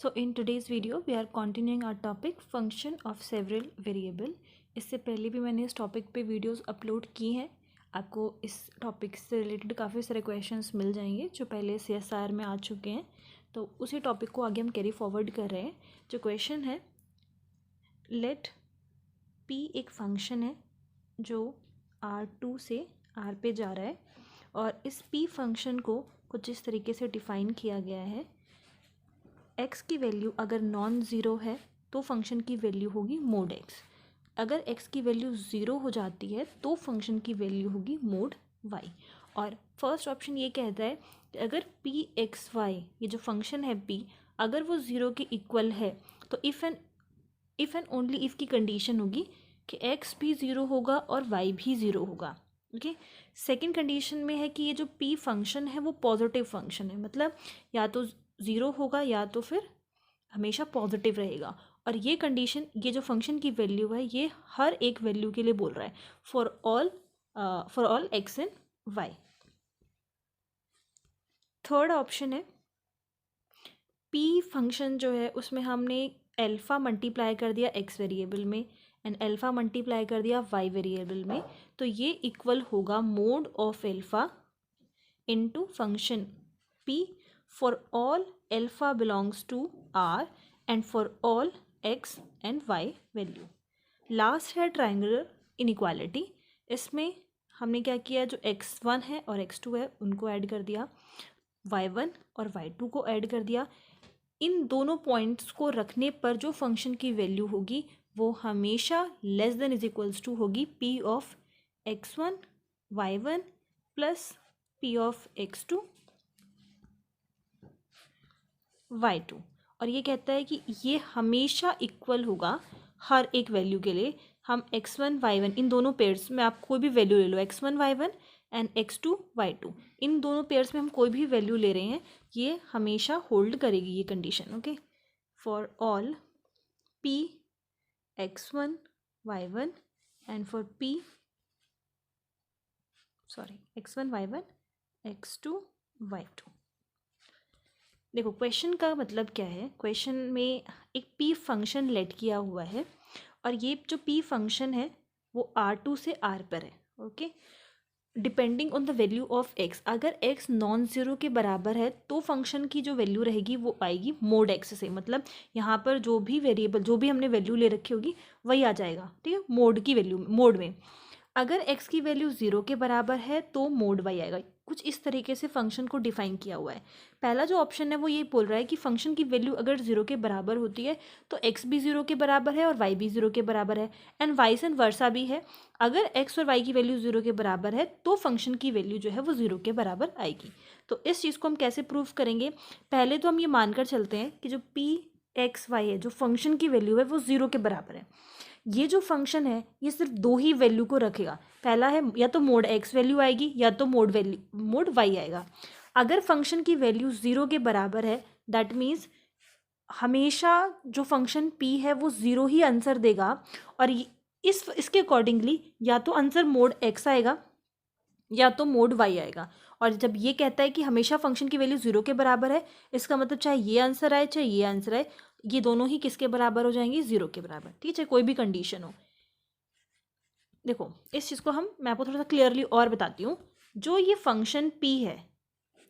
So in today's video we are continuing our topic function of several variable। इससे पहले भी मैंने इस टॉपिक पे वीडियोस अपलोड की हैं। आपको इस टॉपिक से रिलेटेड काफ़ी सारे क्वेश्चंस मिल जाएंगे जो पहले CSR में आ चुके हैं, तो उसी टॉपिक को आगे हम कैरी फॉरवर्ड कर रहे हैं। जो क्वेश्चन है, लेट P एक फंक्शन है जो R2 से R पे जा रहा है और इस P फंक्शन को कुछ इस तरीके से डिफ़ाइन किया गया है। x की वैल्यू अगर नॉन ज़ीरो है तो फंक्शन की वैल्यू होगी मोड x। अगर x की वैल्यू ज़ीरो हो जाती है तो फंक्शन की वैल्यू होगी मोड y। और फर्स्ट ऑप्शन ये कहता है कि अगर p x y ये जो फंक्शन है p अगर वो ज़ीरो के इक्वल है तो इफ़ एंड ओनली इफ़ की कंडीशन होगी कि x भी ज़ीरो होगा और y भी ज़ीरो होगा। ओके, सेकेंड कंडीशन में है कि ये जो p फंक्शन है वो पॉजिटिव फंक्शन है, मतलब या तो ज़ीरो होगा या तो फिर हमेशा पॉजिटिव रहेगा। और ये कंडीशन, ये जो फंक्शन की वैल्यू है ये हर एक वैल्यू के लिए बोल रहा है, for all x and y. Third option है p फंक्शन जो है उसमें हमने अल्फ़ा मल्टीप्लाई कर दिया x वेरिएबल में एंड अल्फ़ा मल्टीप्लाई कर दिया y वेरिएबल में, तो ये इक्वल होगा mod of alpha into function p for all alpha belongs to R and for all x and y value। Last है ट्रायंगुलर इनइक्वालिटी। इसमें हमने क्या किया, जो x1 है और x2 है उनको ऐड कर दिया, y1 और y2 को ऐड कर दिया। इन दोनों पॉइंट्स को रखने पर जो फंक्शन की वैल्यू होगी वो हमेशा less than is equals to होगी p of x1 y1 plus p of x2 y2। और ये कहता है कि ये हमेशा इक्वल होगा हर एक वैल्यू के लिए। हम x1 y1 इन दोनों पेयर्स में आप कोई भी वैल्यू ले लो, x1 y1 and x2 y2, इन दोनों पेयर्स में हम कोई भी वैल्यू ले रहे हैं ये हमेशा होल्ड करेगी ये condition. Okay, for all p x1 y1 and for p x1 y1 x2 y2। देखो क्वेश्चन का मतलब क्या है, क्वेश्चन में एक p फंक्शन लेट किया हुआ है और ये जो p फंक्शन है वो R2 से R पर है। Okay, depending on the value of x, अगर x नॉन ज़ीरो के बराबर है तो फंक्शन की जो वैल्यू रहेगी वो आएगी मोड x से, मतलब यहाँ पर जो भी वेरिएबल जो भी हमने वैल्यू ले रखी होगी वही आ जाएगा। ठीक है, मोड की वैल्यू मोड में अगर x की वैल्यू ज़ीरो के बराबर है तो मोड y आएगा। कुछ इस तरीके से फंक्शन को डिफाइन किया हुआ है। पहला जो ऑप्शन है वो ये बोल रहा है कि फंक्शन की वैल्यू अगर ज़ीरो के बराबर होती है तो x भी ज़ीरो के बराबर है और y भी ज़ीरो के बराबर है, एंड वाइस एंड वर्सा भी है। अगर x और y की वैल्यू ज़ीरो के बराबर है तो फंक्शन की वैल्यू जो है वो ज़ीरो के बराबर आएगी। तो इस चीज़ को हम कैसे प्रूव करेंगे, पहले तो हम ये मानकर चलते हैं कि जो p x y है जो फंक्शन की वैल्यू है वो ज़ीरो के बराबर है। ये जो फंक्शन है ये सिर्फ दो ही वैल्यू को रखेगा, पहला है या तो मोड x वैल्यू आएगी या तो मोड y आएगा। अगर फंक्शन की वैल्यू ज़ीरो के बराबर है दैट मीन्स हमेशा जो फंक्शन p है वो ज़ीरो ही आंसर देगा, और इसके अकॉर्डिंगली या तो आंसर मोड x आएगा या तो मोड y आएगा। और जब ये कहता है कि हमेशा फंक्शन की वैल्यू ज़ीरो के बराबर है, इसका मतलब चाहे ये आंसर आए चाहे ये आंसर आए, ये दोनों ही किसके बराबर हो जाएंगे, ज़ीरो के बराबर। ठीक है, कोई भी कंडीशन हो। देखो इस चीज़ को मैं आपको थोड़ा सा क्लियरली और बताती हूँ। जो ये फंक्शन p है,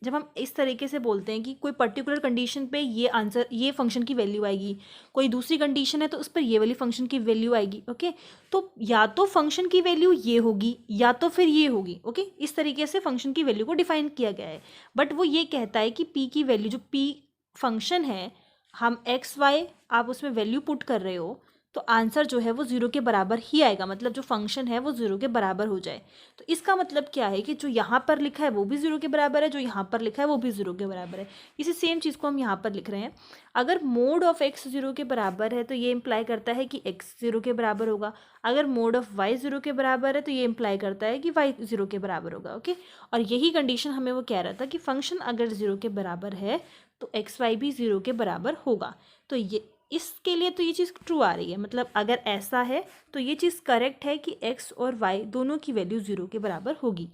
जब हम इस तरीके से बोलते हैं कि कोई पर्टिकुलर कंडीशन पे ये आंसर ये फंक्शन की वैल्यू आएगी, कोई दूसरी कंडीशन है तो उस पर ये वाली फंक्शन की वैल्यू आएगी। ओके, तो या तो फंक्शन की वैल्यू ये होगी या तो फिर ये होगी। ओके, इस तरीके से फंक्शन की वैल्यू को डिफाइन किया गया है। बट वो ये कहता है कि p की वैल्यू, जो p फंक्शन है, हम x y आप उसमें वैल्यू पुट कर रहे हो तो आंसर जो है वो ज़ीरो के बराबर ही आएगा, मतलब जो फंक्शन है वो ज़ीरो के बराबर हो जाए। तो इसका मतलब क्या है कि जो यहाँ पर लिखा है वो भी ज़ीरो के बराबर है, जो यहाँ पर लिखा है वो भी ज़ीरो के बराबर है। इसी सेम चीज़ को हम यहाँ पर लिख रहे हैं। अगर मोड ऑफ x ज़ीरो के बराबर है तो ये इम्प्लाई करता है कि x ज़ीरो के बराबर होगा। अगर मोड ऑफ y ज़ीरो के बराबर है तो ये इम्प्लाई करता है कि y ज़ीरो के बराबर होगा। ओके, और यही कंडीशन हमें वो कह रहा था कि फंक्शन अगर ज़ीरो के बराबर है तो एक्स वाई भी ज़ीरो के बराबर होगा। तो ये इसके लिए तो ये चीज़ ट्रू आ रही है, मतलब अगर ऐसा है तो ये चीज़ करेक्ट है कि x और y दोनों की वैल्यू ज़ीरो के बराबर होगी।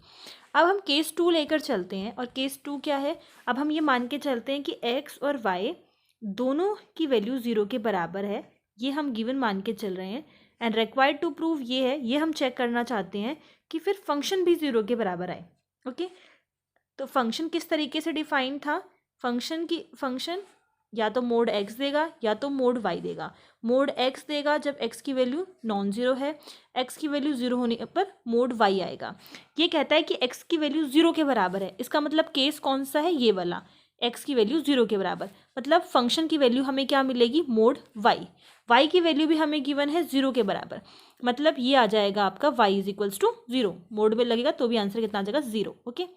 अब हम केस 2 लेकर चलते हैं, और केस 2 क्या है, अब हम ये मान के चलते हैं कि x और y दोनों की वैल्यू 0 के बराबर है, ये हम गिवन मान के चल रहे हैं। एंड रिक्वायर्ड टू प्रूव ये है, ये हम चेक करना चाहते हैं कि फिर फंक्शन भी 0 के बराबर आए। ओके, तो फंक्शन किस तरीके से डिफाइन था? फंक्शन या तो मोड एक्स देगा या तो मोड वाई देगा। मोड एक्स देगा जब एक्स की वैल्यू नॉन ज़ीरो है, एक्स की वैल्यू 0 होने पर मोड वाई आएगा। ये कहता है कि एक्स की वैल्यू 0 के बराबर है, इसका मतलब केस कौन सा है? ये वाला, एक्स की वैल्यू 0 के बराबर, मतलब फंक्शन की वैल्यू हमें क्या मिलेगी? Mod y. वाई की वैल्यू भी हमें गिवन है 0 के बराबर, मतलब ये आ जाएगा आपका y is equals to 0। Mod में लगेगा तो भी आंसर कितना आ जाएगा? 0। ओके,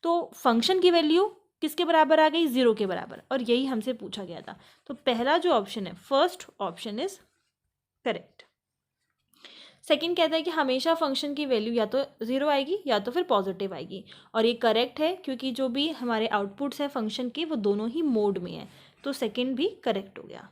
तो फंक्शन की वैल्यू किसके बराबर आ गई? 0 के बराबर, और यही हमसे पूछा गया था। तो पहला जो ऑप्शन है, first option is correct. Second कहता है कि हमेशा फंक्शन की वैल्यू या तो 0 आएगी या तो फिर पॉजिटिव आएगी, और ये करेक्ट है क्योंकि जो भी हमारे आउटपुट्स हैं फंक्शन के वो दोनों ही मोड में है, तो सेकंड भी करेक्ट हो गया।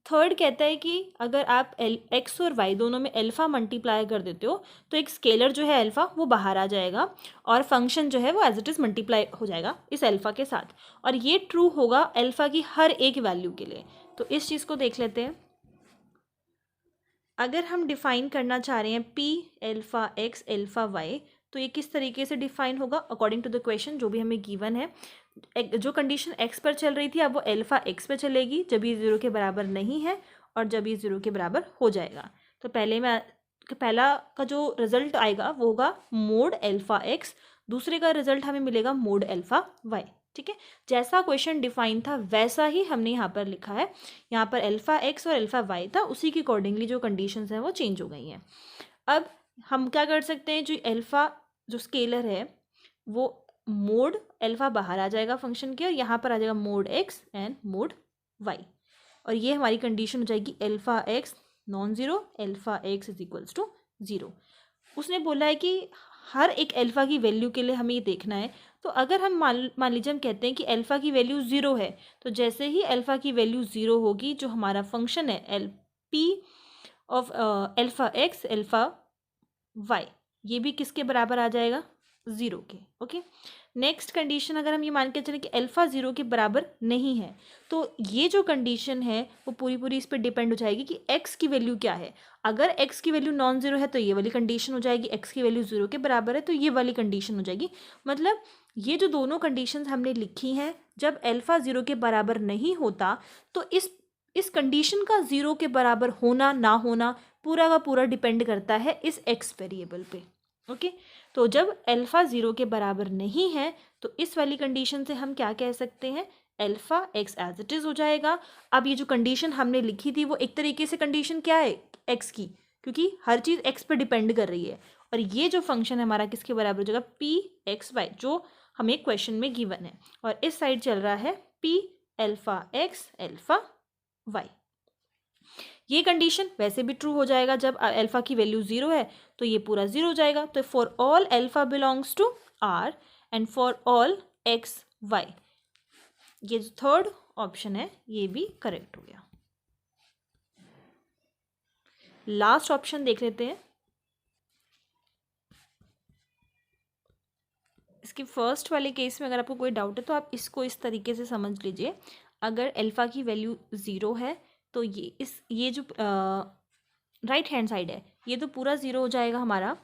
थर्ड कहता है कि अगर आप एक्स और वाई दोनों में अल्फ़ा मल्टीप्लाई कर देते हो तो एक स्केलर जो है अल्फ़ा वो बाहर आ जाएगा और फंक्शन जो है वो एज इट इज़ मल्टीप्लाई हो जाएगा इस अल्फ़ा के साथ, और ये ट्रू होगा अल्फ़ा की हर एक वैल्यू के लिए। तो इस चीज़ को देख लेते हैं। अगर हम डिफाइन करना चाह रहे हैं p alpha x alpha y, तो ये किस तरीके से डिफाइन होगा? अकॉर्डिंग टू द क्वेश्चन जो भी हमें गिवन है, जो कंडीशन एक्स पर चल रही थी अब वो अल्फ़ा एक्स पर चलेगी जब ये 0 के बराबर नहीं है और जब ये 0 के बराबर हो जाएगा। तो पहला का जो रिजल्ट आएगा वो होगा मोड अल्फ़ा एक्स, दूसरे का रिजल्ट हमें मिलेगा मोड अल्फ़ा वाई। ठीक है, जैसा क्वेश्चन डिफाइन था वैसा ही हमने यहाँ पर लिखा है। यहाँ पर अल्फ़ा एक्स और अल्फ़ा वाई था, उसी के अकॉर्डिंगली जो कंडीशंस हैं वो चेंज हो गई हैं। अब हम क्या कर सकते हैं, जो अल्फ़ा जो स्केलर है वो मोड अल्फ़ा बाहर आ जाएगा फंक्शन के, और यहाँ पर आ जाएगा mod x and mod y, और ये हमारी कंडीशन हो जाएगी alpha x non zero, alpha x is equals to 0। उसने बोला है कि हर एक अल्फ़ा की वैल्यू के लिए हमें ये देखना है। तो अगर हम मान लीजिए हम कहते हैं कि अल्फ़ा की वैल्यू 0 है, तो जैसे ही अल्फ़ा की वैल्यू 0 होगी, जो हमारा फंक्शन है l p of alpha x alpha y, ये भी किसके बराबर आ जाएगा? 0 के। ओके, नेक्स्ट कंडीशन अगर हम ये मान के चलें कि अल्फ़ा 0 के बराबर नहीं है, तो ये जो कंडीशन है वो पूरी इस पर डिपेंड हो जाएगी कि x की वैल्यू क्या है। अगर x की वैल्यू नॉन ज़ीरो है तो ये वाली कंडीशन हो जाएगी, x की वैल्यू 0 के बराबर है तो ये वाली कंडीशन हो जाएगी। मतलब ये जो दोनों कंडीशंस हमने लिखी हैं, जब अल्फ़ा 0 के बराबर नहीं होता तो इस कंडीशन का 0 के बराबर होना ना होना पूरा का पूरा डिपेंड करता है इस x वेरिएबल पे। ओके, तो जब अल्फ़ा 0 के बराबर नहीं है तो इस वाली कंडीशन से हम क्या कह सकते हैं? Alpha x as it is हो जाएगा। अब ये जो कंडीशन हमने लिखी थी वो एक तरीके से कंडीशन क्या है? एक्स की, क्योंकि हर चीज़ एक्स पर डिपेंड कर रही है, और ये जो फंक्शन है हमारा किसके बराबर हो जाएगा? पी एक्स वाई, जो हमें क्वेश्चन में गिवन है, और इस साइड चल रहा है p alpha x alpha y. ये कंडीशन वैसे भी ट्रू हो जाएगा, जब अल्फ़ा की वैल्यू 0 है तो ये पूरा 0 हो जाएगा। तो for all alpha belongs to r and for all x y, ये जो थर्ड ऑप्शन है ये भी करेक्ट हो गया। लास्ट ऑप्शन देख लेते हैं। इसके फर्स्ट वाले केस में अगर आपको कोई डाउट है तो आप इसको इस तरीके से समझ लीजिए। अगर अल्फ़ा की वैल्यू 0 है तो ये जो राइट हैंड साइड है ये तो पूरा 0 हो जाएगा हमारा,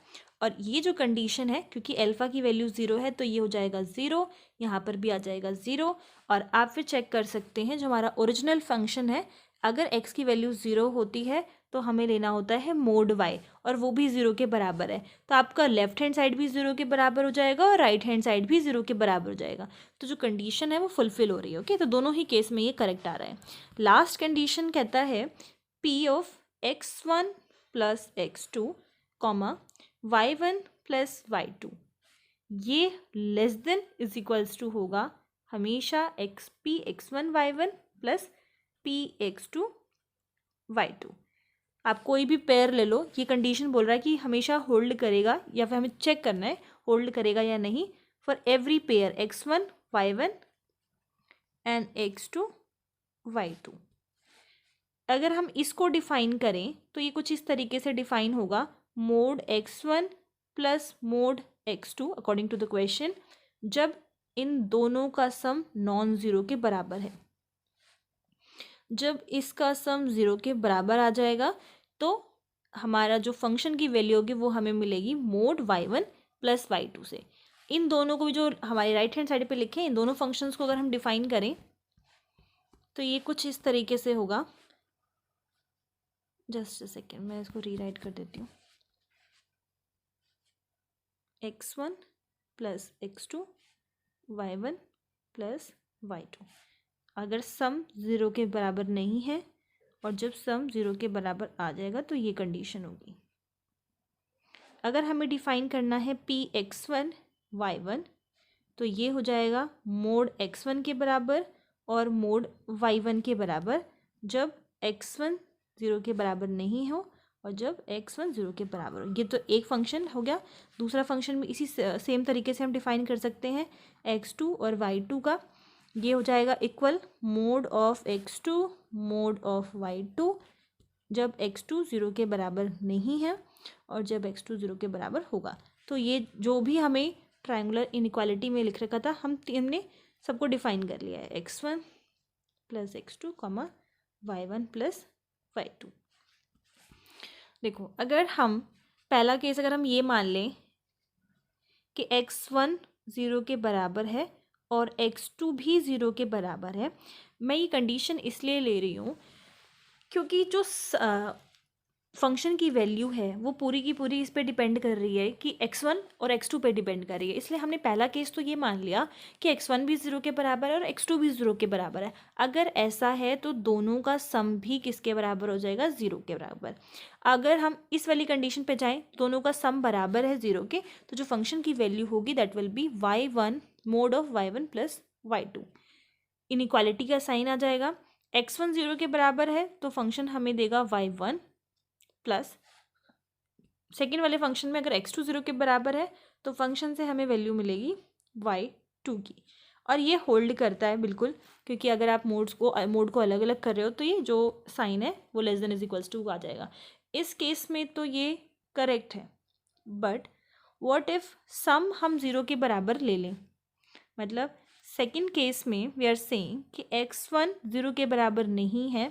और ये जो कंडीशन है क्योंकि अल्फ़ा की वैल्यू 0 है तो ये हो जाएगा 0, यहाँ पर भी आ जाएगा 0। और आप फिर चेक कर सकते हैं जो हमारा ओरिजिनल फंक्शन है, अगर x की वैल्यू 0 होती है तो हमें लेना होता है मोड y, और वो भी 0 के बराबर है, तो आपका लेफ्ट हैंड साइड भी 0 के बराबर हो जाएगा और राइट हैंड साइड भी 0 के बराबर हो जाएगा। तो जो कंडीशन है वो फुलफिल हो रही है। ओके, तो दोनों ही केस में ये करेक्ट आ रहा है। लास्ट कंडीशन कहता है p of x1 plus x2 comma y1 plus y2, ये less than is equals to होगा हमेशा p x1 y1 plus p x2 y2। आप कोई भी पेयर ले लो, ये कंडीशन बोल रहा है कि हमेशा होल्ड करेगा, या फिर हमें चेक करना है होल्ड करेगा या नहीं, for every pair x1 y1 and x2 y2। अगर हम इसको डिफाइन करें तो ये कुछ इस तरीके से डिफाइन होगा, mod x1 plus mod x2 according to the question, जब इन दोनों का सम नॉन ज़ीरो के बराबर है। जब इसका सम 0 के बराबर आ जाएगा तो हमारा जो फंक्शन की वैल्यू होगी वो हमें मिलेगी मोड y1 प्लस y2 से। इन दोनों को भी जो हमारी राइट हैंड साइड पे लिखे हैं, इन दोनों फंक्शंस को अगर हम डिफाइन करें तो ये कुछ इस तरीके से होगा। जस्ट अ सेकेंड, मैं इसको रीराइट कर देती हूँ। x1 plus x2 y1 plus y2। अगर सम 0 के बराबर नहीं है और जब सम 0 के बराबर आ जाएगा तो ये कंडीशन होगी। अगर हमें डिफाइन करना है p(x1) y1 तो ये हो जाएगा मोड x1 के बराबर और मोड y1 के बराबर जब x1 0 के बराबर नहीं हो और जब x1 0 के बराबर हो। ये तो एक फंक्शन हो गया। दूसरा फंक्शन भी इसी सेम तरीके से हम डिफाइन कर सकते हैं x2 और y2 का। ये हो जाएगा equal mode of x2 mode of y2 जब x2 0 के बराबर नहीं है और जब x2 0 के बराबर होगा। तो ये जो भी हमें ट्रायंगुलर इनइक्वालिटी में लिख रखा था हमने सबको डिफाइन कर लिया है। x1 plus x2 comma y1 plus y2। देखो, अगर हम पहला केस अगर हम ये मान लें कि x1 0 के बराबर है और x2 भी 0 के बराबर है, मैं ये कंडीशन इसलिए ले रही हूँ क्योंकि जो फंक्शन की वैल्यू है वो पूरी की पूरी इस पे डिपेंड कर रही है कि x1 और x2 पे डिपेंड कर रही है। इसलिए हमने पहला केस तो ये मान लिया कि x1 भी 0 के बराबर है और x2 भी 0 के बराबर है। अगर ऐसा है तो दोनों का सम भी किसके बराबर हो जाएगा? 0 के बराबर। अगर हम इस वाली कंडीशन पे जाएं, दोनों का सम बराबर है 0 के, तो जो फंक्शन की वैल्यू होगी that will be y1 mode of y1 plus y2। Inequality का साइन आ जाएगा। x1 0 के बराबर है तो फंक्शन हमें देगा y1 प्लस सेकेंड वाले फंक्शन में अगर x2 0 के बराबर है तो फंक्शन से हमें वैल्यू मिलेगी y2 की। और ये होल्ड करता है बिल्कुल, क्योंकि अगर आप मोड को अलग अलग कर रहे हो तो ये जो साइन है वो less than is equals to आ जाएगा। इस केस में तो ये करेक्ट है। बट व्हाट इफ सम हम 0 के बराबर ले लें? मतलब सेकेंड केस में वी आर सेइंग कि x1 0 के बराबर नहीं है,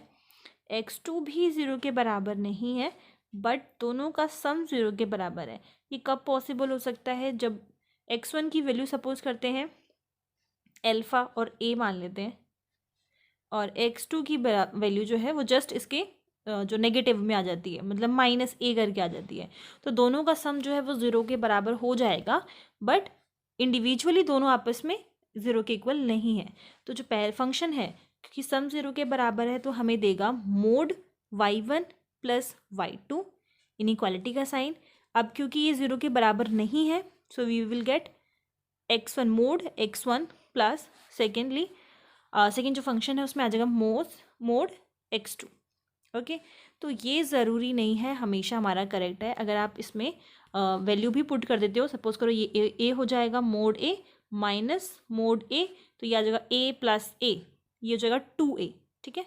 x2 भी 0 के बराबर नहीं है, बट दोनों का सम 0 के बराबर है। ये कब पॉसिबल हो सकता है? जब x1 की वैल्यू सपोज करते हैं अल्फ़ा और a मान लेते हैं और x2 की वैल्यू जो है वो जस्ट इसके जो नेगेटिव में आ जाती है, मतलब -a करके आ जाती है। तो दोनों का सम जो है वो 0 के बराबर हो जाएगा, बट इंडिविजुअली दोनों आपस में 0 के इक्वल नहीं है। तो जो पहला फंक्शन है क्योंकि सम 0 के बराबर है तो हमें देगा mod y1 plus y2, inequality का साइन। अब क्योंकि ये 0 के बराबर नहीं है so we will get x1 mod x1 plus second जो फंक्शन है उसमें आ जाएगा मोड x2। ओके, तो ये ज़रूरी नहीं है हमेशा हमारा करेक्ट है। अगर आप इसमें वैल्यू भी पुट कर देते हो, सपोज करो ये a हो जाएगा mode a minus mode a, तो ये आ जाएगा a प्लस a, ये हो जाएगा 2a। ठीक है,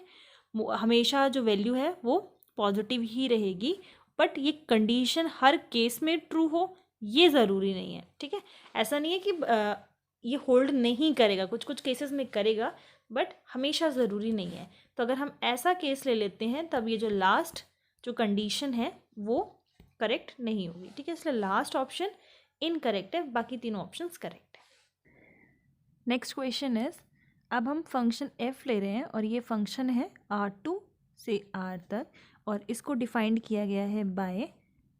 हमेशा जो वैल्यू है वो पॉजिटिव ही रहेगी, बट ये कंडीशन हर केस में ट्रू हो ये ज़रूरी नहीं है। ठीक है, ऐसा नहीं है कि ये होल्ड नहीं करेगा, कुछ कुछ केसेस में करेगा बट हमेशा ज़रूरी नहीं है। तो अगर हम ऐसा केस ले लेते हैं तब ये जो लास्ट जो कंडीशन है वो करेक्ट नहीं होगी। ठीक है, इसलिए लास्ट ऑप्शन इनकरेक्ट है, बाकी तीनों ऑप्शंस करेक्ट है। नेक्स्ट क्वेश्चन इज, अब हम फंक्शन f ले रहे हैं और ये फंक्शन है r2 से r तक और इसको डिफाइंड किया गया है by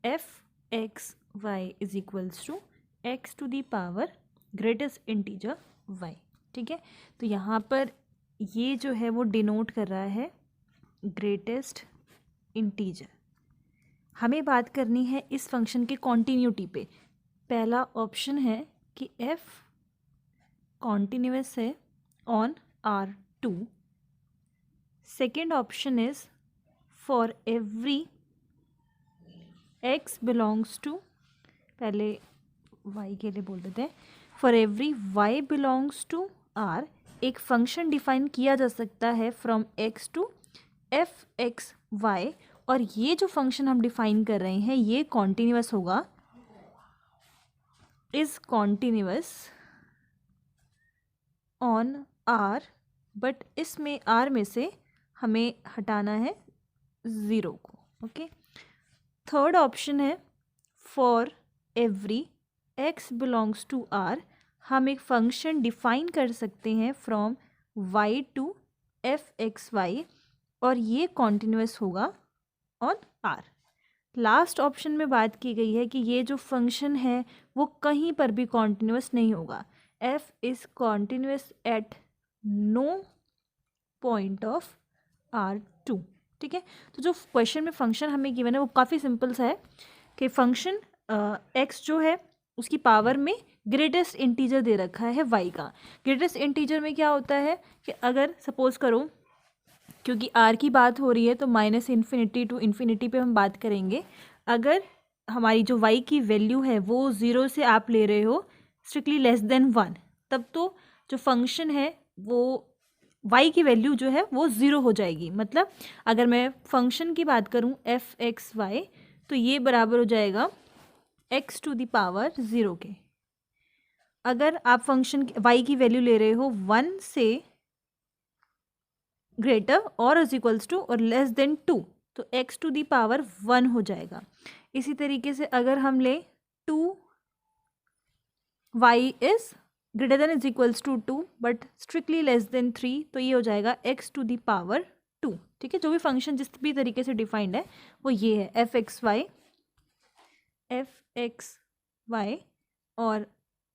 f(x) y is equals to x to the power greatest integer y। ठीक है, तो यहाँ पर ये जो है वो डिनोट कर रहा है ग्रेटेस्ट इंटीजर। हमें बात करनी है इस फंक्शन के कॉन्टीन्यूटी पे। पहला ऑप्शन है कि f कॉन्टीन्यूअस है on R2। Second option is for every x belongs to, पहले y के लिए बोल देते हैं, for every y belongs to R एक फंक्शन डिफाइन किया जा सकता है from x to f(x) y, और ये जो फंक्शन हम डिफाइन कर रहे हैं ये कॉन्टीन्यूअस होगा, is continuous on R, but इसमें R में से हमें हटाना है 0 को। ओके, थर्ड ऑप्शन है for every x belongs to r, हम एक फंक्शन डिफाइन कर सकते हैं फ्रॉम y टू f(x,y) और ये कॉन्टिन्यूस होगा ऑन r। लास्ट ऑप्शन में बात की गई है कि ये जो फंक्शन है वो कहीं पर भी कॉन्टिन्यूस नहीं होगा, f is continuous at no point of r2। ठीक है, तो जो क्वेश्चन में फंक्शन हमें गिवन है वो काफ़ी सिंपल सा है कि फंक्शन x जो है उसकी पावर में ग्रेटेस्ट इंटीजर दे रखा है y का। ग्रेटेस्ट इंटीजर में क्या होता है कि अगर सपोज करो, क्योंकि r की बात हो रही है तो -∞ टू इन्फिनिटी पे हम बात करेंगे। अगर हमारी जो y की वैल्यू है वो 0 से आप ले रहे हो स्ट्रिक्टली लेस देन 1, तब तो जो फंक्शन है वो y की वैल्यू जो है वो 0 हो जाएगी। मतलब अगर मैं फंक्शन की बात करूं f(x,y) तो ये बराबर हो जाएगा x टू द पावर 0 के। अगर आप फंक्शन y की वैल्यू ले रहे हो 1 से ग्रेटर और इज इक्वल्स टू और लेस देन 2 तो x टू दी पावर 1 हो जाएगा। इसी तरीके से अगर हम ले 2y is greater than is equals to 2 but strictly less than 3 तो ये हो जाएगा x टू दी पावर 2। ठीक है, जो भी फंक्शन जिस भी तरीके से डिफाइंड है वो ये है f(x,y) और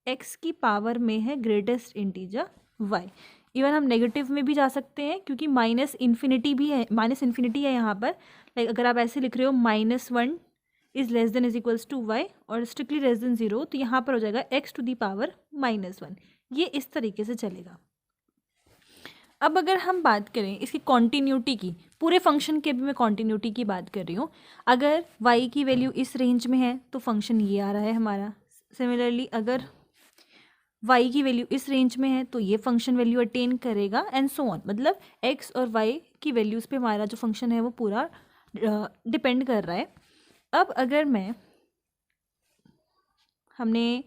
x की पावर में है ग्रेटेस्ट इंटीजर y। इवन हम नेगेटिव में भी जा सकते हैं क्योंकि -∞ भी है, -∞ है यहाँ पर। लाइक अगर आप ऐसे लिख रहे हो -1 is less than is equals to y और स्ट्रिक्टली लेस देन 0 तो यहाँ पर हो जाएगा x टू दी पावर -1। ये इस तरीके से चलेगा। अब अगर हम बात करें इसकी कॉन्टीन्यूटी की, पूरे फंक्शन के भी मैं कॉन्टीन्यूटी की बात कर रही हूँ। अगर y की वैल्यू इस रेंज में है तो फंक्शन ये आ रहा है हमारा। सिमिलरली अगर y की वैल्यू इस रेंज में है तो ये फंक्शन वैल्यू अटेन करेगा एंड सो ऑन। मतलब x और y की वैल्यूज़ पे हमारा जो फंक्शन है वो पूरा डिपेंड कर रहा है। अब अगर हमने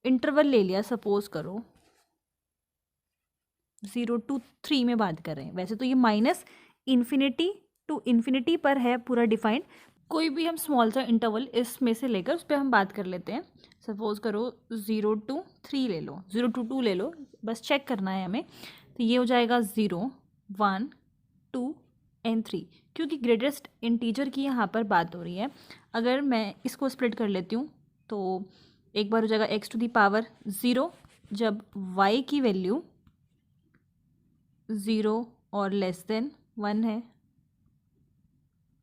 इंटरवल ले लिया, सपोज करो 0 to 3 में बात कर रहे हैं। वैसे तो ये -∞ टू इन्फिनिटी पर है पूरा डिफाइंड। कोई भी हम स्मॉल सा इंटरवल इसमें से लेकर उस पर हम बात कर लेते हैं। सपोज करो 0 to 3 ले लो, 0 to 2 ले लो, बस चेक करना है हमें। तो ये हो जाएगा 0 1 2 एंड 3, क्योंकि ग्रेटेस्ट इंटीजर की यहाँ पर बात हो रही है। अगर मैं इसको स्प्लिट कर लेती हूँ तो एक बार हो जाएगा x टू दी पावर 0 जब y की वैल्यू 0 और लेस देन 1 है,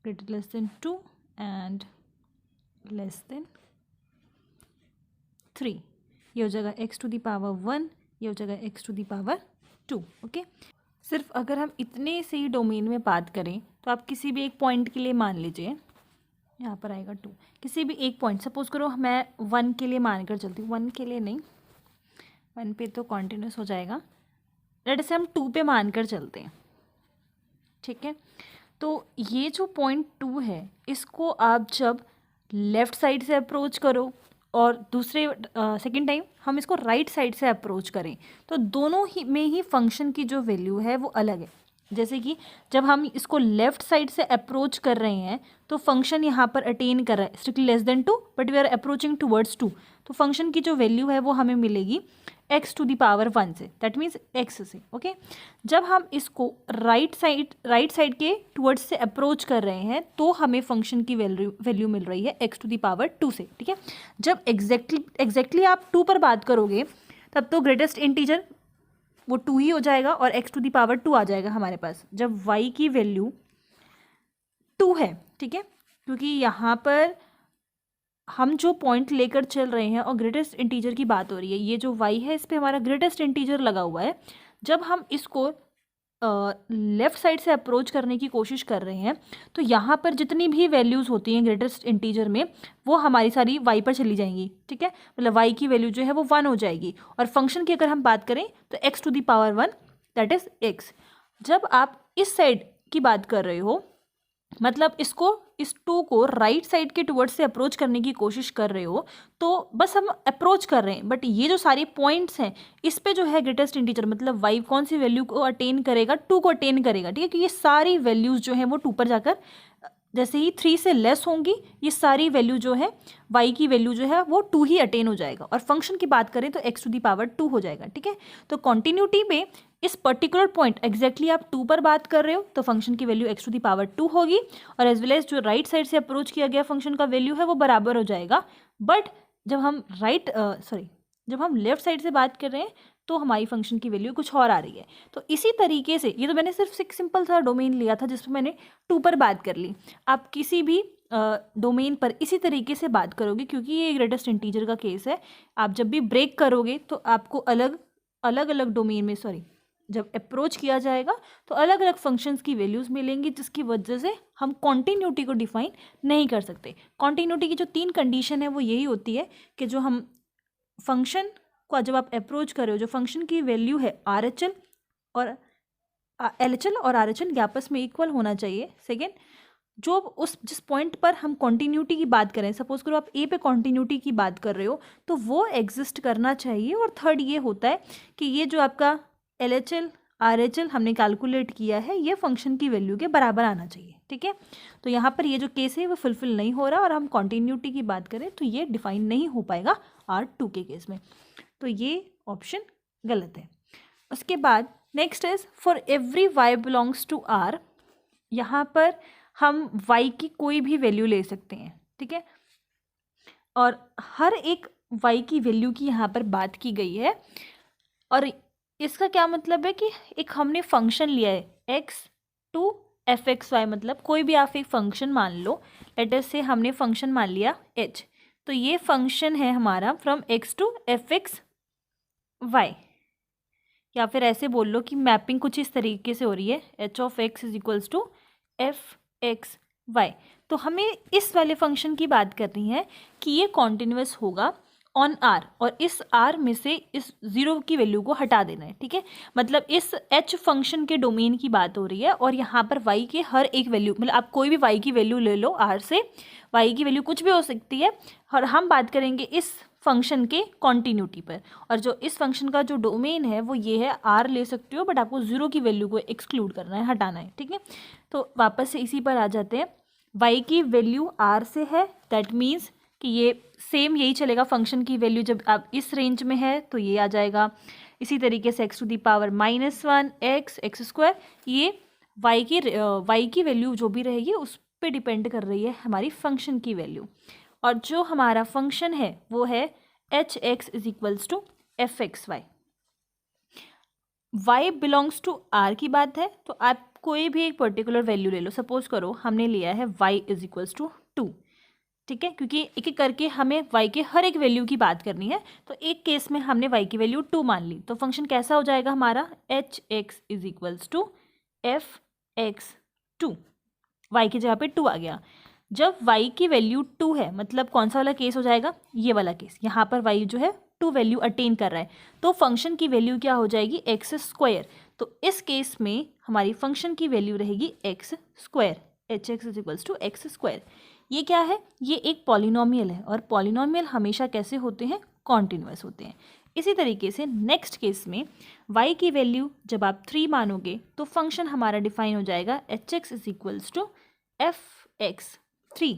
greater less than 2 and less than 3। ये हो जाएगा x टू दी पावर 1, ये हो जाएगा x to the power 2। Okay, सिर्फ अगर हम इतने से ही डोमेन में बात करें तो आप किसी भी एक पॉइंट के लिए मान लीजिए, यहाँ पर आएगा 2, किसी भी एक पॉइंट, सपोज करो मैं 1 के लिए मान कर चलती हूँ, 1 के लिए नहीं, 1 पे तो कॉन्टिन्यूस हो जाएगा, लेट से हम 2 पे मान कर चलते हैं। ठीक है, तो ये जो पॉइंट 2 है इसको आप जब लेफ़्ट साइड से अप्रोच करो और दूसरे सेकेंड टाइम हम इसको राइट साइड से अप्रोच करें तो दोनों ही में ही फंक्शन की जो वैल्यू है वो अलग है। जैसे कि जब हम इसको लेफ़्ट साइड से अप्रोच कर रहे हैं तो फंक्शन यहाँ पर अटेन कर रहा है strictly less than 2 but we are approaching towards 2, तो फंक्शन की जो वैल्यू है वो हमें मिलेगी x टू दी पावर 1 से, दैट मीन्स x से। ओके, जब हम इसको राइट साइड के टूवर्ड्स से अप्रोच कर रहे हैं तो हमें फंक्शन की वैल्यू मिल रही है x टू दी पावर 2 से। ठीक है, जब एग्जैक्टली आप 2 पर बात करोगे तब तो ग्रेटेस्ट इंटीजर वो 2 ही हो जाएगा और x टू दी पावर 2 आ जाएगा हमारे पास जब y की वैल्यू 2 है। ठीक है, क्योंकि यहाँ पर हम जो पॉइंट लेकर चल रहे हैं और ग्रेटेस्ट इंटीजर की बात हो रही है, ये जो y है इस पे हमारा ग्रेटेस्ट इंटीजर लगा हुआ है। जब हम इसको लेफ़्ट साइड से अप्रोच करने की कोशिश कर रहे हैं तो यहाँ पर जितनी भी वैल्यूज़ होती हैं ग्रेटेस्ट इंटीजर में वो हमारी सारी y पर चली जाएंगी। ठीक है, मतलब y की वैल्यू जो है वो 1 हो जाएगी और फंक्शन की अगर हम बात करें तो x to the power 1 that is x। जब आप इस साइड की बात कर रहे हो मतलब इसको, इस टू को राइट साइड के टुवर्ड्स से अप्रोच करने की कोशिश कर रहे हो, तो बस हम अप्रोच कर रहे हैं, बट ये जो सारे पॉइंट्स हैं इस पे जो है ग्रेटेस्ट इंटीजर मतलब y कौन सी वैल्यू को अटेन करेगा, 2 को अटेन करेगा, ठीक है। कि ये सारी वैल्यूज जो है वो 2 पर जाकर जैसे ही 3 से लेस होंगी, ये सारी वैल्यू जो है y की वैल्यू जो है वो 2 ही अटेन हो जाएगा। और फंक्शन की बात करें तो x⁻² हो जाएगा, ठीक है। तो कॉन्टिन्यूटी में इस पर्टिकुलर पॉइंट एग्जैक्टली आप 2 पर बात कर रहे हो तो फंक्शन की वैल्यू x⁻² होगी, और एज वेल एज जो राइट साइड से अप्रोच किया गया फंक्शन का वैल्यू है वो बराबर हो जाएगा। बट जब हम जब हम लेफ्ट साइड से बात कर रहे हैं तो हमारी फंक्शन की वैल्यू कुछ और आ रही है। तो इसी तरीके से, ये तो मैंने सिर्फ एक सिंपल सा डोमेन लिया था जिसमें मैंने 2 पर बात कर ली। आप किसी भी डोमेन पर इसी तरीके से बात करोगे, क्योंकि ये ग्रेटेस्ट इंटीजर का केस है। आप जब भी ब्रेक करोगे तो आपको अलग अलग डोमेन में जब अप्रोच किया जाएगा तो अलग अलग फंक्शंस की वैल्यूज़ मिलेंगी, जिसकी वजह से हम कॉन्टिन्यूटी को डिफाइन नहीं कर सकते। कॉन्टिन्यूटी की जो 3 कंडीशन है वो यही होती है कि जो हम फंक्शन को जब आप अप्रोच कर रहे हो, जो फंक्शन की वैल्यू है RHL और LHL और RHL के आपस में इक्वल होना चाहिए। सेकेंड, जो जिस पॉइंट पर हम कॉन्टिन्यूटी की बात करें, सपोज करो आप A पे कॉन्टिन्यूटी की बात कर रहे हो तो वो एग्जिस्ट करना चाहिए। और थर्ड ये होता है कि ये जो आपका LHL RHL हमने कैलकुलेट किया है ये फंक्शन की वैल्यू के बराबर आना चाहिए, ठीक है। तो यहाँ पर ये जो केस है वो फुलफिल नहीं हो रहा, और हम कॉन्टिन्यूटी की बात करें तो ये डिफाइन नहीं हो पाएगा R2 के केस में, तो ये ऑप्शन गलत है। उसके बाद next is for every y belongs to R, यहाँ पर हम y की कोई भी वैल्यू ले सकते हैं, ठीक है। और हर एक y की वैल्यू की यहाँ पर बात की गई है, और इसका क्या मतलब है कि एक हमने फंक्शन लिया है x टू fxy, मतलब कोई भी आप एक फंक्शन मान लो, लेट अस से हमने फंक्शन मान लिया h, तो ये फंक्शन है हमारा फ्रॉम x टू fxy, या फिर ऐसे बोल लो कि मैपिंग कुछ इस तरीके से हो रही है h(x) = fxy। तो हमें इस वाले फंक्शन की बात करनी है कि ये कॉन्टिन्यूअस होगा ऑन R, और इस R में से इस 0 की वैल्यू को हटा देना है, ठीक है। मतलब इस h फंक्शन के डोमेन की बात हो रही है, और यहाँ पर y के हर एक वैल्यू, मतलब आप कोई भी y की वैल्यू ले लो R से, y की वैल्यू कुछ भी हो सकती है, और हम बात करेंगे इस फंक्शन के कॉन्टिन्यूटी पर। और जो इस फंक्शन का जो डोमेन है वो ये है, R ले सकते हो बट आपको 0 की वैल्यू को एक्सक्लूड करना है, हटाना है, ठीक है। तो वापस से इसी पर आ जाते हैं, y की वैल्यू R से है, दैट मीन्स कि ये सेम यही चलेगा, फंक्शन की वैल्यू जब आप इस रेंज में है तो ये आ जाएगा। इसी तरीके से x⁻⁻1 x² ये y की वैल्यू जो भी रहेगी उस पे डिपेंड कर रही है हमारी फंक्शन की वैल्यू। और जो हमारा फंक्शन है वो है h(x) = fxy। y belongs to R की बात है, तो आप कोई भी एक पर्टिकुलर वैल्यू ले लो, सपोज करो हमने लिया है y = 2, ठीक है, क्योंकि एक एक करके हमें y के हर एक वैल्यू की बात करनी है। तो एक केस में हमने y की वैल्यू 2 मान ली, तो फंक्शन कैसा हो जाएगा हमारा h(x) = fx2, y की जगह पे 2 आ गया। जब y की वैल्यू 2 है, मतलब कौन सा वाला केस हो जाएगा, ये वाला केस, यहाँ पर y जो है 2 वैल्यू अटेन कर रहा है, तो फंक्शन की वैल्यू क्या हो जाएगी, x²। तो इस केस में हमारी फंक्शन की वैल्यू रहेगी x², h(x) = x²। ये क्या है, ये एक पॉलिनोमियल है, और पॉलिनोमियल हमेशा कैसे होते हैं, कॉन्टिन्यूअस होते हैं। इसी तरीके से नेक्स्ट केस में y की वैल्यू जब आप 3 मानोगे तो फंक्शन हमारा डिफाइन हो जाएगा h(x) = fx3,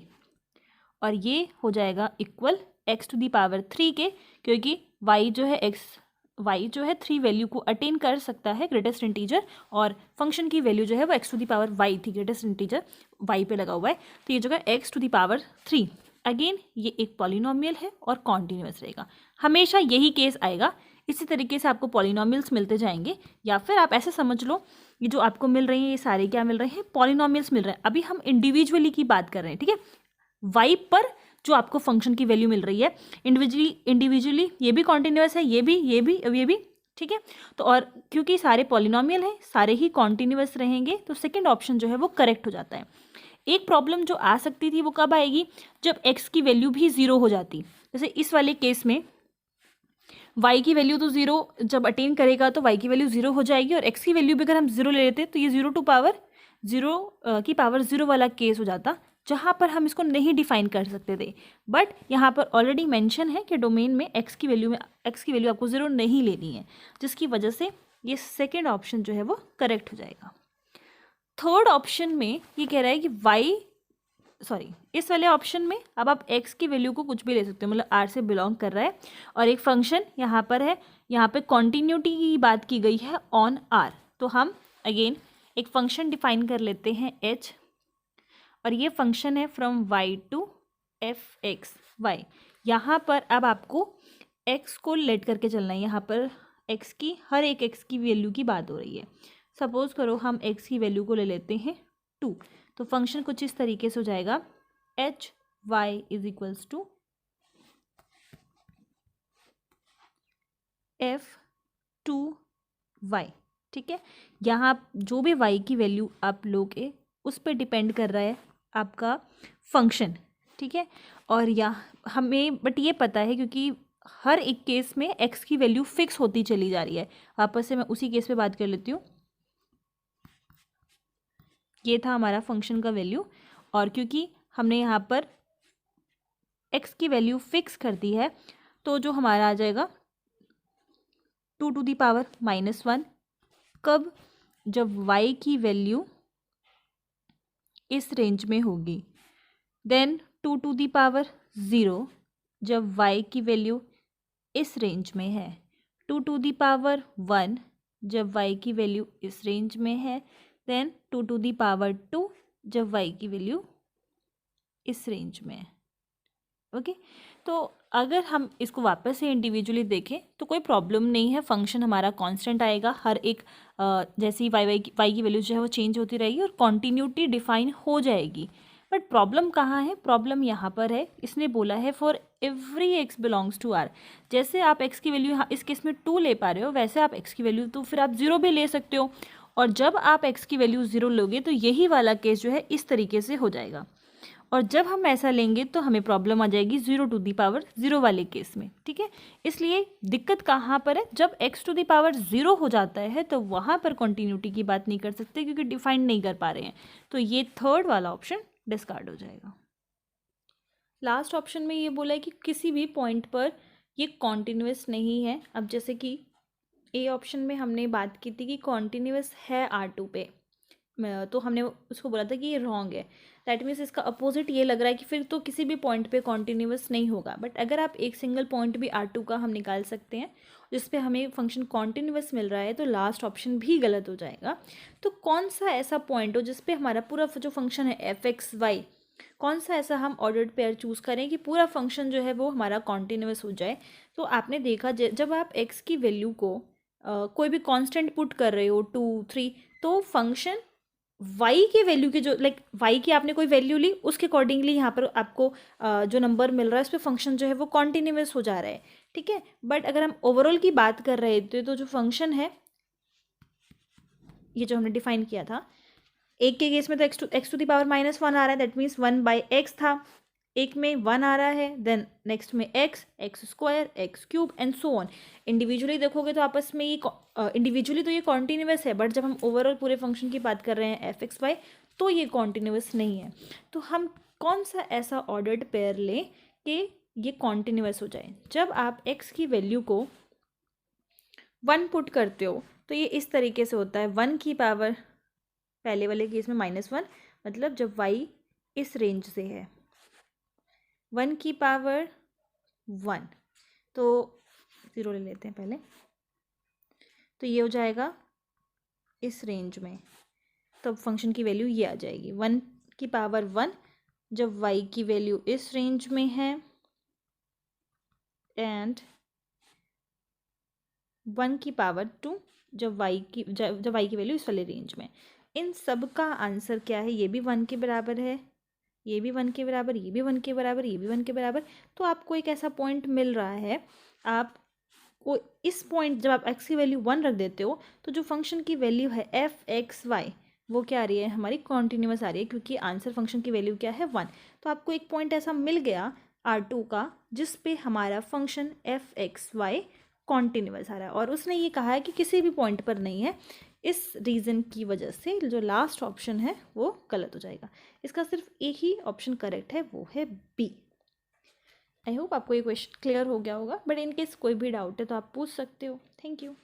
और ये हो जाएगा इक्वल x⁻³ के, क्योंकि y जो है 3 वैल्यू को अटेन कर सकता है ग्रेटेस्ट इंटीजर, और फंक्शन की वैल्यू जो है वो x⁻y थी, ग्रेटेस्ट इंटीजर y पे लगा हुआ है, तो ये जो है x⁻3। अगेन ये एक पॉलिनोमियल है और कॉन्टिन्यूअस रहेगा, हमेशा यही केस आएगा। इसी तरीके से आपको पॉलिनोमियल्स मिलते जाएंगे, या फिर आप ऐसे समझ लो ये जो आपको मिल रही हैं ये सारे क्या मिल रहे हैं, पॉलिनोमियल्स मिल रहे हैं। अभी हम इंडिविजुअली की बात कर रहे हैं, ठीक है, y पर जो आपको फंक्शन की वैल्यू मिल रही है इंडिविजुअली ये भी कॉन्टिन्यूअस है, ये भी, ठीक है। तो और क्योंकि सारे पॉलिनोमियल हैं, सारे ही कॉन्टिन्यूअस रहेंगे, तो सेकंड ऑप्शन जो है वो करेक्ट हो जाता है। एक प्रॉब्लम जो आ सकती थी वो कब आएगी, जब x की वैल्यू भी 0 हो जाती, जैसे इस वाले केस में y की वैल्यू तो 0 जब अटेन करेगा तो y की वैल्यू 0 हो जाएगी, और x की वैल्यू भी अगर हम 0 ले लेते तो ये 0 टू पावर 0 की पावर 0 वाला केस हो जाता, जहाँ पर हम इसको नहीं डिफाइन कर सकते थे। बट यहाँ पर ऑलरेडी मेंशन है कि डोमेन में x की वैल्यू आपको 0 नहीं लेनी है, जिसकी वजह से ये सेकेंड ऑप्शन जो है वो करेक्ट हो जाएगा। थर्ड ऑप्शन में ये कह रहा है कि इस वाले ऑप्शन में अब आप x की वैल्यू को कुछ भी ले सकते हो, मतलब r से बिलोंग कर रहा है, और एक फंक्शन यहाँ पर है, यहाँ पे कॉन्टीन्यूटी की बात की गई है ऑन r। तो हम अगेन एक फंक्शन डिफाइन कर लेते हैं h, और ये फंक्शन है फ्रॉम y टू f(x)(y). यहाँ पर अब आपको x को लेट करके चलना है, यहाँ पर x की हर एक x की वैल्यू की बात हो रही है। सपोज करो हम x की वैल्यू को ले लेते हैं 2, तो फंक्शन कुछ इस तरीके से हो जाएगा hy is equals to f(2y). ठीक है, यहाँ जो भी y की वैल्यू आप लोगे उस पर डिपेंड कर रहा है आपका फंक्शन। ठीक है, और यहाँ हमें बट ये पता है क्योंकि हर एक केस में x की वैल्यू फिक्स होती चली जा रही है। वापस से मैं उसी केस पे बात कर लेती हूँ। ये था हमारा फंक्शन का वैल्यू, और क्योंकि हमने यहाँ पर x की वैल्यू फिक्स कर दी है, तो जो हमारा आ जाएगा 2⁻⁻1। कब? जब y की वैल्यू इस रेंज में होगी। देन 2⁻0 जब y की वैल्यू इस रेंज में है। 2⁻1 जब y की वैल्यू इस रेंज में है। देन 2⁻2 जब y की वैल्यू इस रेंज में है। ओके, तो अगर हम इसको वापस से इंडिविजुअली देखें तो कोई प्रॉब्लम नहीं है, फंक्शन हमारा कांस्टेंट आएगा। हर एक जैसे ही y की वैल्यू जो है वो चेंज होती रहेगी और कॉन्टीन्यूटी डिफाइन हो जाएगी। बट प्रॉब्लम कहाँ है? प्रॉब्लम यहाँ पर है, इसने बोला है for every x belongs to r। जैसे आप x की वैल्यू इस केस में 2 ले पा रहे हो, वैसे आप x की वैल्यू तो फिर आप 0 भी ले सकते हो, और जब आप x की वैल्यू 0 लोगे तो यही वाला केस जो है इस तरीके से हो जाएगा। और जब हम ऐसा लेंगे तो हमें प्रॉब्लम आ जाएगी 0⁻0 वाले केस में। ठीक है, इसलिए दिक्कत कहाँ पर है? जब x⁻0 हो जाता है तो वहाँ पर कॉन्टीन्यूटी की बात नहीं कर सकते क्योंकि डिफाइन नहीं कर पा रहे हैं, तो ये थर्ड वाला ऑप्शन डिस्कार्ड हो जाएगा। लास्ट ऑप्शन में ये बोला है कि किसी भी पॉइंट पर ये कॉन्टिन्यूस नहीं है। अब जैसे कि ए ऑप्शन में हमने बात की थी कि कॉन्टिन्यूस है R2 पे, तो हमने उसको बोला था कि ये रॉन्ग है। दैट मीन्स इसका अपोजिट ये लग रहा है कि फिर तो किसी भी पॉइंट पे कॉन्टिन्यूस नहीं होगा। बट अगर आप एक सिंगल पॉइंट भी R2 का हम निकाल सकते हैं जिस पे हमें फंक्शन कॉन्टिन्यूस मिल रहा है, तो लास्ट ऑप्शन भी गलत हो जाएगा। तो कौन सा ऐसा पॉइंट हो जिस पे हमारा पूरा जो फंक्शन है f(x)(y), कौन सा ऐसा हम ऑर्डर्ड पेयर चूज़ करें कि पूरा फंक्शन जो है वो हमारा कॉन्टिन्यूस हो जाए। तो आपने देखा जब आप x की वैल्यू को कोई भी कांस्टेंट पुट कर रहे हो 2, 3, तो फंक्शन y के वैल्यू की जो y की आपने कोई वैल्यू ली उसके अकॉर्डिंगली यहाँ पर आपको जो नंबर मिल रहा है उस पर फंक्शन जो है वो कॉन्टिन्यूस हो जा रहा है। ठीक है, बट अगर हम ओवरऑल की बात कर रहे थे तो जो फंक्शन है ये जो हमने डिफाइन किया था, एक के केस में तो x⁻⁻1 आ रहा है, दैट मीन्स 1/x था। एक में 1 आ रहा है, देन नेक्स्ट में x² x³ and so on. Individually देखोगे तो आपस में ये इंडिविजुअली तो ये कॉन्टिन्यूस है, बट जब हम ओवरऑल पूरे फंक्शन की बात कर रहे हैं f(x)(y) तो ये कॉन्टिन्यूस नहीं है। तो हम कौन सा ऐसा ऑर्डर्ड पेयर लें कि ये कॉन्टिन्यूस हो जाए? जब आप x की वैल्यू को 1 पुट करते हो तो ये इस तरीके से होता है 1 की पावर, पहले वाले केस में -1, मतलब जब y इस रेंज से है 1 की पावर 1, तो 0 ले लेते हैं पहले, तो ये हो जाएगा इस रेंज में, तो फंक्शन की वैल्यू ये आ जाएगी 1 की पावर 1 जब y की वैल्यू इस रेंज में है, एंड 1 की पावर 2 जब y की वैल्यू इस वाले रेंज में। इन सब का आंसर क्या है? ये भी 1 के बराबर है, ये भी 1 के बराबर, ये भी 1 के बराबर, ये भी 1 के बराबर। तो आपको एक ऐसा पॉइंट मिल रहा है, आपको इस पॉइंट जब आप x की वैल्यू 1 रख देते हो तो जो फंक्शन की वैल्यू है f(x)(y) वो क्या आ रही है? हमारी कॉन्टिन्यूस आ रही है, क्योंकि आंसर फंक्शन की वैल्यू क्या है? 1। तो आपको एक पॉइंट ऐसा मिल गया R2 का जिस पे हमारा फंक्शन f(x)(y) कॉन्टिन्यूस आ रहा है, और उसने ये कहा है कि किसी भी पॉइंट पर नहीं है, इस रीज़न की वजह से जो लास्ट ऑप्शन है वो गलत हो जाएगा। इसका सिर्फ एक ही ऑप्शन करेक्ट है, वो है बी। आई होप आपको ये क्वेश्चन क्लियर हो गया होगा, बट इन केस कोई भी डाउट है तो आप पूछ सकते हो। Thank you.